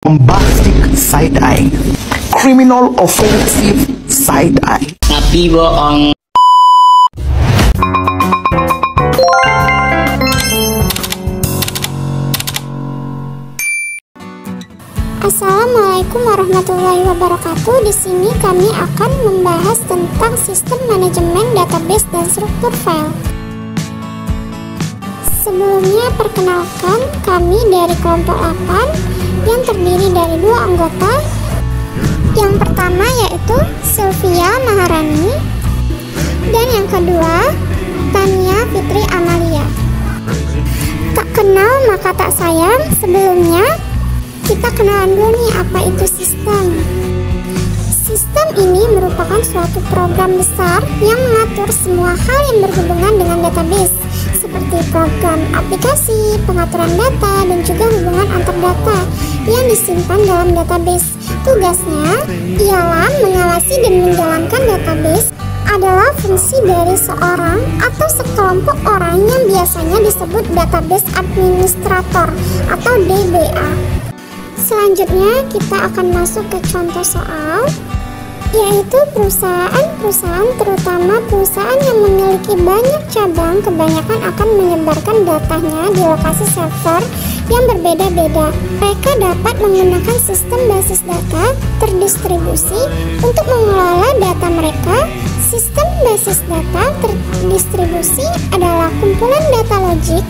Bombastic side-eye, criminal offensive side-eye. Tapi bohong. Assalamualaikum warahmatullahi wabarakatuh. Di sini kami akan membahas tentang sistem manajemen database dan struktur file. Sebelumnya perkenalkan, kami dari kelompok 8 yang terdiri dari 2 anggota. Yang pertama yaitu Sylvia Maharani dan yang kedua Tania Fitri Amalia. Tak kenal maka tak sayang. Sebelumnya kita kenalan dulu nih apa itu sistem. Sistem ini merupakan suatu program besar yang mengatur semua hal yang berhubungan dengan database, seperti program aplikasi, pengaturan data, dan juga hubungan antar data yang disimpan dalam database. Tugasnya ialah mengawasi dan menjalankan database adalah fungsi dari seorang atau sekelompok orang yang biasanya disebut database administrator atau DBA. Selanjutnya kita akan masuk ke contoh soal, yaitu perusahaan-perusahaan, terutama perusahaan yang memiliki banyak cabang, kebanyakan akan menyebarkan datanya di lokasi server yang berbeda-beda. Mereka dapat menggunakan sistem basis data terdistribusi untuk mengelola data mereka. Sistem basis data terdistribusi adalah kumpulan data logik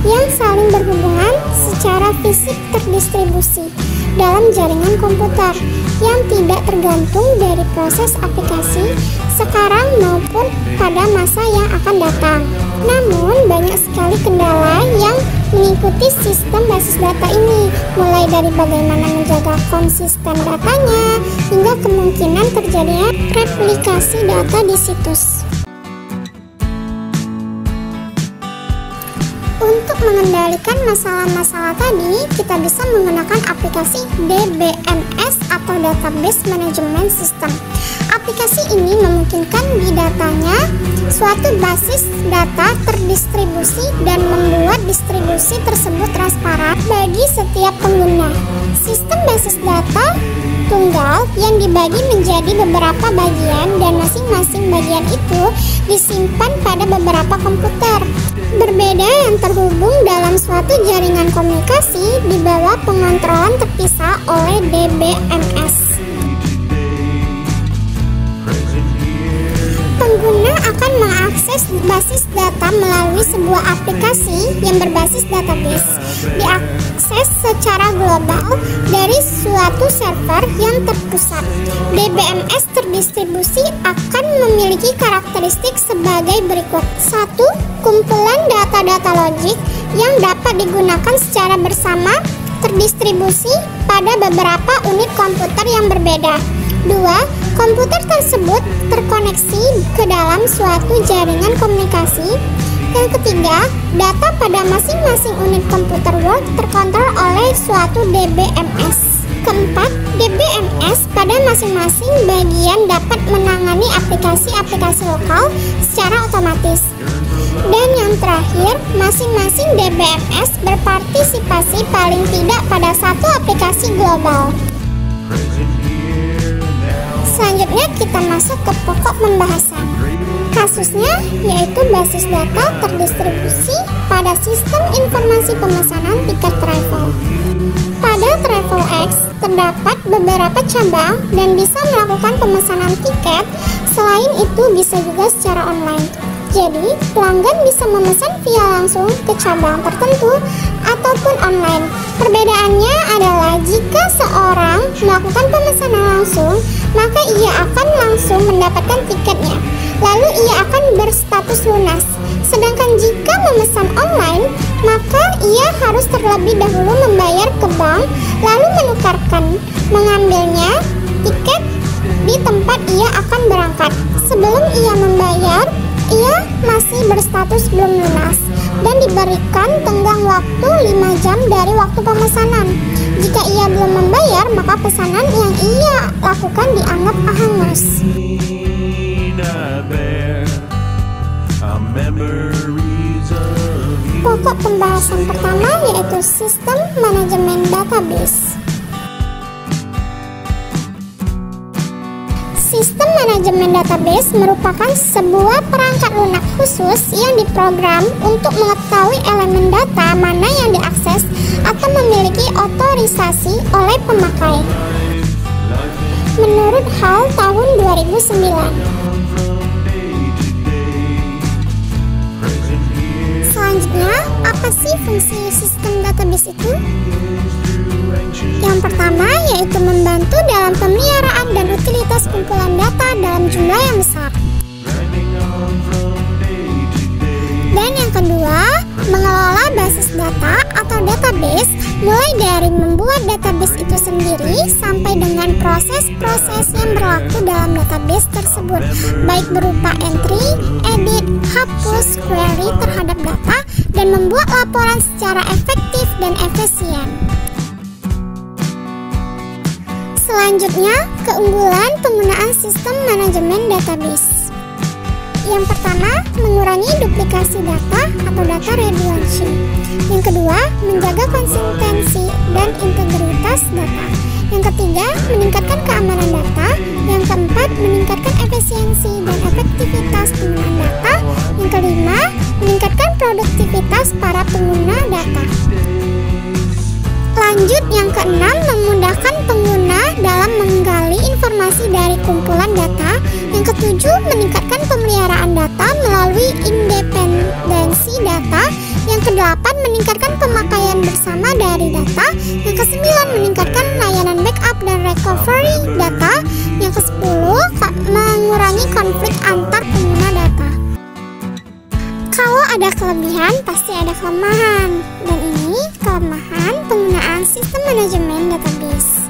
yang saling berhubungan secara fisik terdistribusi dalam jaringan komputer yang tidak tergantung dari proses aplikasi sekarang maupun pada masa yang akan datang. Namun banyak sekali kendala yang mengikuti sistem basis data ini, mulai dari bagaimana menjaga konsisten datanya hingga kemungkinan terjadinya replikasi data di situs. Untuk mengendalikan masalah-masalah tadi, kita bisa menggunakan aplikasi DBMS atau Database Management System. Aplikasi ini memungkinkan di datanya suatu basis data terdistribusi dan membuat distribusi tersebut transparan bagi setiap pengguna. Sistem basis data tunggal yang dibagi menjadi beberapa bagian dan masing-masing bagian itu disimpan pada beberapa komputer berbeda yang terhubung dalam suatu jaringan komunikasi di bawah pengontrolan terpisah oleh DBMS. Pengguna akan mengakses basis data melalui sebuah aplikasi yang berbasis database, diakses secara global dari suatu server yang terpusat. DBMS terdistribusi akan memiliki karakteristik sebagai berikut. 1. Kumpulan data-data logik yang dapat digunakan secara bersama terdistribusi pada beberapa unit komputer yang berbeda. 2. Komputer tersebut terkoneksi ke dalam suatu jaringan komunikasi. Yang ketiga, data pada masing-masing unit komputer world terkontrol oleh suatu DBMS. Keempat, DBMS pada masing-masing bagian dapat menangani aplikasi-aplikasi lokal secara otomatis. Dan yang terakhir, masing-masing DBMS berpartisipasi paling tidak pada satu aplikasi global. Selanjutnya kita masuk ke pokok pembahasan. Kasusnya yaitu basis data terdistribusi pada sistem informasi pemesanan tiket travel. Pada TravelX terdapat beberapa cabang dan bisa melakukan pemesanan tiket. Selain itu bisa juga secara online. Jadi pelanggan bisa memesan via langsung ke cabang tertentu ataupun online. Perbedaannya adalah jika seorang melakukan pemesanan langsung, maka ia akan langsung mendapatkan tiketnya, lalu ia akan berstatus lunas. Sedangkan jika memesan online, maka ia harus terlebih dahulu membayar ke bank, lalu mengambilnya tiket di tempat ia akan berangkat. Sebelum ia membayar, ia masih berstatus belum lunas dan diberikan tenggang waktu 5 jam dari waktu pemesanan. Jika ia belum membayar, maka pesanan yang ia lakukan dianggap hangus. Pokok pembahasan pertama yaitu sistem manajemen database. manajemen database merupakan sebuah perangkat lunak khusus yang diprogram untuk mengetahui elemen data mana yang diakses atau memiliki otorisasi oleh pemakai. Menurut HAL tahun 2009. Selanjutnya, apa sih fungsi sistem database itu? Yang pertama yaitu membantu dalam pemeliharaan dan utilitas kumpulan data dalam jumlah yang besar. Dan yang kedua, mengelola basis data atau database mulai dari membuat database itu sendiri sampai dengan proses-proses yang berlaku dalam database tersebut, baik berupa entry, edit, hapus, query terhadap data, dan membuat laporan secara efektif dan efisien. Selanjutnya, keunggulan penggunaan sistem manajemen database. Yang pertama, mengurangi duplikasi data atau data redundancy. Yang kedua, menjaga konsistensi dan integritas data. Yang ketiga, meningkatkan keamanan data. Yang keempat, meningkatkan efisiensi dan efektivitas penggunaan data. Yang kelima, meningkatkan produktivitas para pengguna data. Lanjut, yang keenam, memudahkan pengguna dalam menggali informasi dari kumpulan data. Yang ketujuh, meningkatkan pemeliharaan data melalui independensi data. Yang kedelapan, meningkatkan pemakaian bersama dari data. Yang kesembilan, meningkatkan layanan backup dan recovery data. Yang kesepuluh, mengurangi konflik antar pengguna data. Kalau ada kelebihan, pasti ada kelemahan. Dan ini kelemahan penggunaan sistem manajemen database.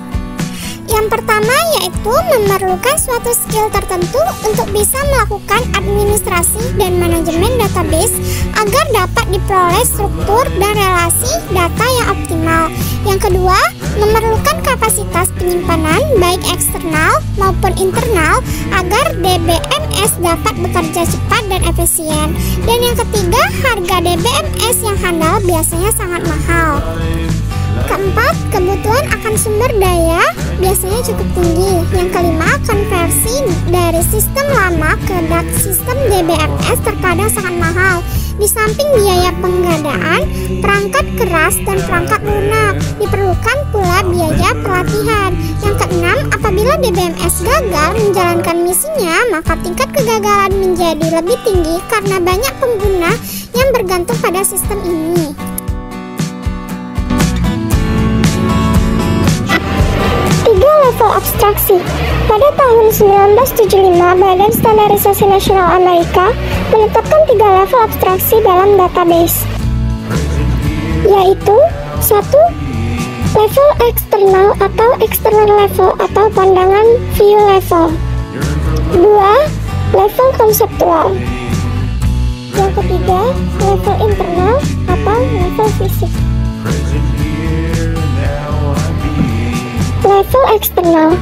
Yang pertama yaitu memerlukan suatu skill tertentu untuk bisa melakukan administrasi dan manajemen database agar dapat diperoleh struktur dan relasi data yang optimal. Yang kedua, memerlukan kapasitas penyimpanan baik eksternal maupun internal agar DBMS dapat bekerja cepat dan efisien. Dan yang ketiga, harga DBMS yang handal biasanya sangat mahal. Keempat, kebutuhan akan sumber daya biasanya cukup tinggi. Yang kelima, konversi dari sistem lama ke sistem DBMS terkadang sangat mahal. Di samping biaya penggadaan, perangkat keras dan perangkat lunak, diperlukan pula biaya pelatihan. Yang keenam, apabila DBMS gagal menjalankan misinya, maka tingkat kegagalan menjadi lebih tinggi karena banyak pengguna yang bergantung pada sistem ini. Level abstraksi. Pada tahun 1975, Badan Standarisasi Nasional Amerika menetapkan 3 level abstraksi dalam database, yaitu 1. Level eksternal atau external level atau pandangan view level. 2. Level konseptual. Yang ketiga, level internal atau level fisik. Level eksternal.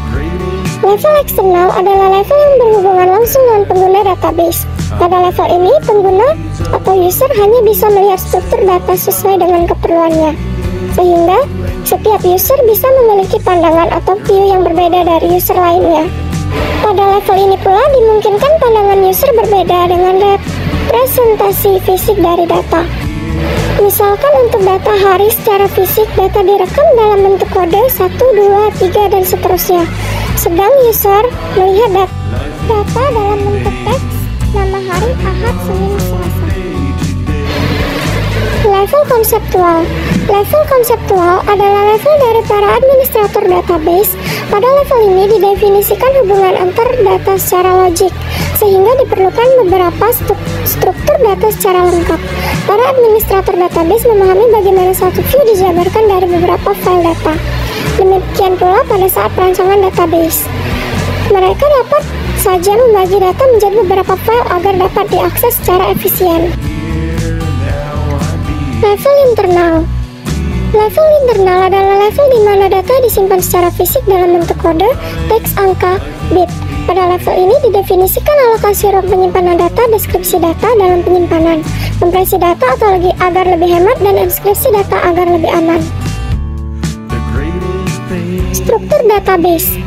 Level eksternal adalah level yang berhubungan langsung dengan pengguna database. Pada level ini, pengguna atau user hanya bisa melihat struktur data sesuai dengan keperluannya, sehingga setiap user bisa memiliki pandangan atau view yang berbeda dari user lainnya. Pada level ini pula dimungkinkan pandangan user berbeda dengan representasi fisik dari data. Misalkan untuk data hari secara fisik, data direkam dalam bentuk kode 1, 2, 3, dan seterusnya. Sedang user melihat data dalam bentuk teks, nama hari, Ahad, Senin, Selasa. Level konseptual. Level konseptual adalah level dari para administrator database. Pada level ini didefinisikan hubungan antar data secara logik, sehingga diperlukan beberapa struktur data secara lengkap. Para administrator database memahami bagaimana satu view dijabarkan dari beberapa file data. Demikian pula pada saat perancangan database. Mereka dapat saja membagi data menjadi beberapa file agar dapat diakses secara efisien. Level internal. Level internal adalah level di mana data disimpan secara fisik dalam bentuk kode, teks, angka, bit. Pada level ini didefinisikan alokasi ruang penyimpanan data, deskripsi data dalam penyimpanan, kompresi data atau agar lebih hemat, dan inskripsi data agar lebih aman. Struktur database.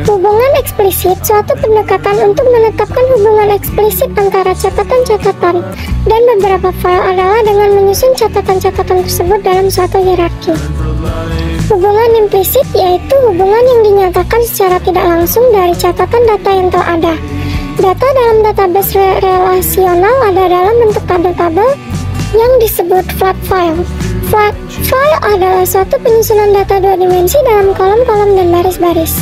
Hubungan eksplisit, suatu pendekatan untuk menetapkan hubungan eksplisit antara catatan-catatan dan beberapa file adalah dengan menyusun catatan-catatan tersebut dalam suatu hierarki. Hubungan implisit yaitu hubungan yang dinyatakan secara tidak langsung dari catatan data yang telah ada. Data dalam database relasional ada dalam bentuk tabel-tabel yang disebut flat file. Flat file adalah suatu penyusunan data dua dimensi dalam kolom-kolom dan baris-baris.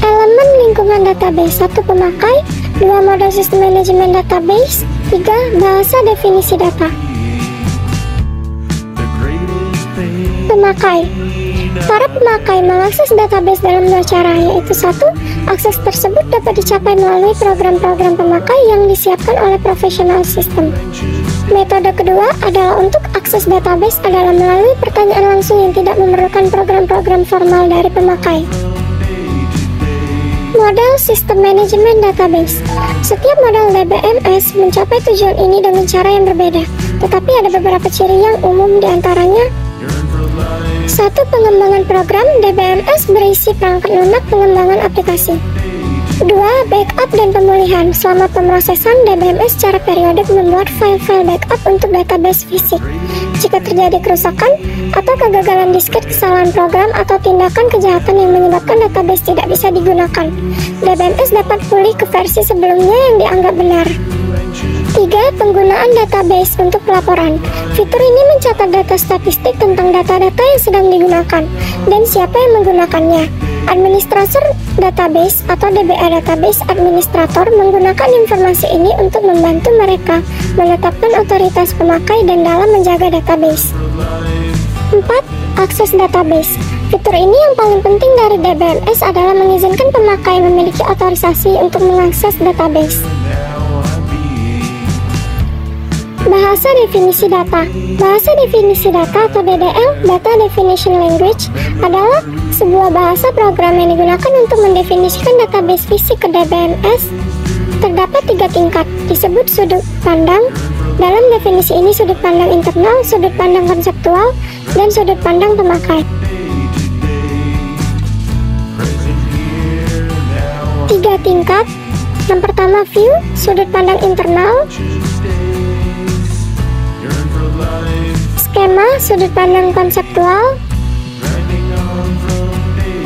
Elemen lingkungan database: 1. Pemakai, 2. Model sistem manajemen database, 3. Bahasa definisi data. Pemakai. Para pemakai mengakses database dalam dua cara, yaitu 1. Akses tersebut dapat dicapai melalui program-program pemakai yang disiapkan oleh professional system. Metode kedua adalah untuk akses database adalah melalui pertanyaan langsung yang tidak memerlukan program-program formal dari pemakai. Model sistem manajemen database. Setiap model DBMS mencapai tujuan ini dengan cara yang berbeda, tetapi ada beberapa ciri yang umum diantaranya. 1. Pengembangan program. DBMS berisi perangkat lunak pengembangan aplikasi. 2. Backup dan pemulihan. Selama pemrosesan, DBMS secara periodik membuat file-file backup untuk database fisik. Jika terjadi kerusakan atau kegagalan disket, kesalahan program, atau tindakan kejahatan yang menyebabkan database tidak bisa digunakan, DBMS dapat pulih ke versi sebelumnya yang dianggap benar. 3. Penggunaan database untuk pelaporan. Fitur ini mencatat data statistik tentang data-data yang sedang digunakan dan siapa yang menggunakannya. Administrator database atau DBA database administrator menggunakan informasi ini untuk membantu mereka menetapkan otoritas pemakai dan dalam menjaga database. 4. Akses database. Fitur ini yang paling penting dari DBMS adalah mengizinkan pemakai memiliki otorisasi untuk mengakses database. Bahasa definisi data. Bahasa definisi data atau DDL, Data Definition Language, adalah sebuah bahasa program yang digunakan untuk mendefinisikan database fisik ke DBMS. Terdapat 3 tingkat, disebut sudut pandang. Dalam definisi ini sudut pandang internal, sudut pandang konseptual, dan sudut pandang pemakai. 3 tingkat. Yang pertama, view, sudut pandang internal. Skema, sudut pandang konseptual.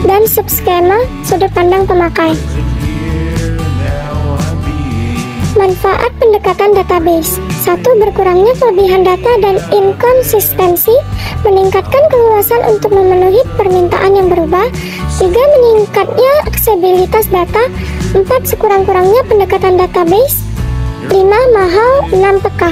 Dan subskema, sudut pandang pemakai. Manfaat pendekatan database. 1. Berkurangnya kelebihan data dan inkonsistensi, meningkatkan keluasan untuk memenuhi permintaan yang berubah. 3. Meningkatnya aksesibilitas data. 4. Sekurang-kurangnya pendekatan database. 5. Mahal. 6. Peka.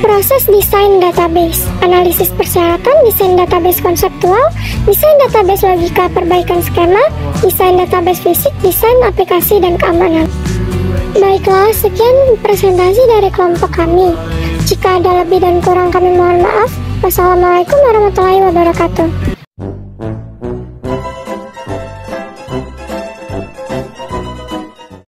Proses desain database. Analisis persyaratan, desain database konseptual, desain database logika, perbaikan skema, desain database fisik, desain aplikasi, dan keamanan. Baiklah, sekian presentasi dari kelompok kami. Jika ada lebih dan kurang kami mohon maaf. Wassalamualaikum warahmatullahi wabarakatuh.